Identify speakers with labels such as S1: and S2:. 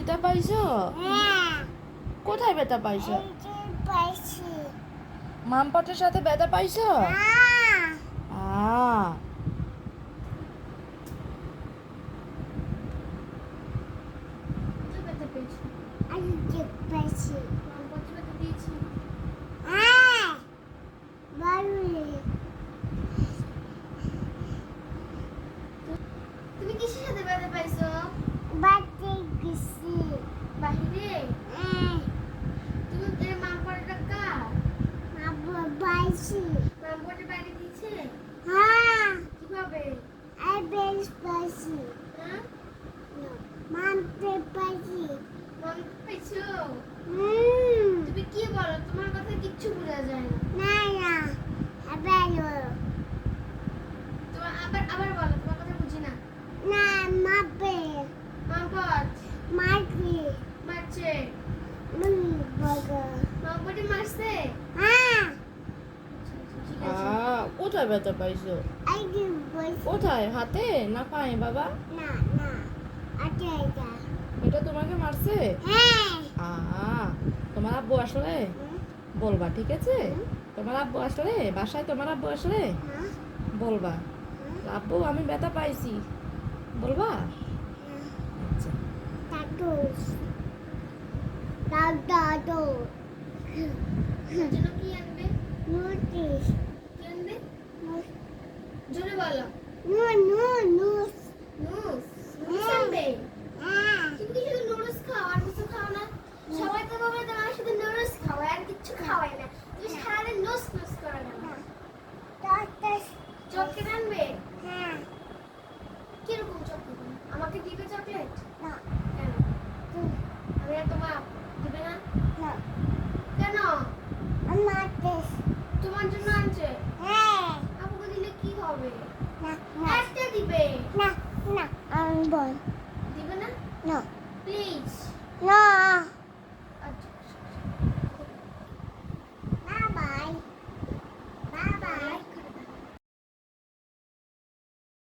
S1: ব্যথা পাইছো?
S2: হ্যাঁ
S1: কোথায় ব্যথা পাইছো?
S2: এই যে পাইছি
S1: মামপটের সাথে ব্যথা পাইছো?
S2: হ্যাঁ
S1: আ
S3: কোথায় ব্যথা পেয়েছো?
S2: এই যে পাইছি
S3: মামপটে ব্যথা দিয়েছি।
S2: হ্যাঁ বাড়ি
S3: তুমি কিসের সাথে ব্যথা পাইছো?
S2: বাড়ি গেছি
S3: বাহিরে?
S2: হ্যাঁ
S3: তুমি এর মামপটের কার?
S2: আবার পাইছি
S3: মামপটে বাইরে দিয়েছে?
S2: হ্যাঁ
S3: কিভাবে?
S2: এই বেশ পাইছি
S3: হ্যাঁ?
S2: মানতে পাইছি
S3: মামপট পাইছো?
S2: হুম
S3: তুমি কি বলো? তোমার কথা কিচ্ছু বোঝা যায় না।
S2: না না আবার
S3: তোমার আবার আবার বলো, তোমার কথা বুঝি না।
S2: না মাপে
S3: মামপট
S2: মাটি
S3: মারছে।
S2: বাবা
S3: মামপটে মারছে?
S2: হ্যাঁ
S3: ঠিক
S1: আ
S3: আছে।
S1: কোথায় ব্যথা পাইছো?
S2: এই যে পাইছি
S1: কোথায়? হাতে না পায়ে বাবা?
S2: না না আচ্ছা এটা
S1: এটা তোমাকে মারছে?
S2: হ্যাঁ
S1: আ তোমার আব্বু আসলে বলবা, ঠিক আছে? তোমার আব্বু আসলে বাসায় তোমার আব্বু আসলে
S2: হ্যাঁ
S1: বলবা, আব্বু আমি ব্যথা পাইছি, বলবা? আচ্ছা।
S2: তাটুস দাদু
S3: এর জন্য কি আনবে?
S2: নোটিস
S3: কি আনবে? জোরে বলো।
S2: নুস
S3: নুস নুস আনবে?
S2: হ্যাঁ
S3: তুমি কি শুধু নুডলস খাও আর কিছু খাও না? সবাই তো বলে তোমার শুধু নুডলস খাওয়ায় আর কিছু খাওয়ায় না। তুমি সারাদিন নুস নুস করে না।
S2: তাতাস
S3: চকলেট আনবে?
S2: হ্যাঁ
S3: কিরকম চকলেট? আমাকে দিবে চকলেট?
S2: না
S3: কেন? আমি আর তোমার দিবে না?
S2: না
S3: কেন?
S2: আমাদের
S3: তোমার জন্য আনছে।
S2: হ্যাঁ
S3: আপুকে দিলে কি হবে?
S2: না না
S3: একটা দিবে।
S2: না না আমি বল
S3: দিবে না?
S2: না
S3: প্লিজ।
S2: না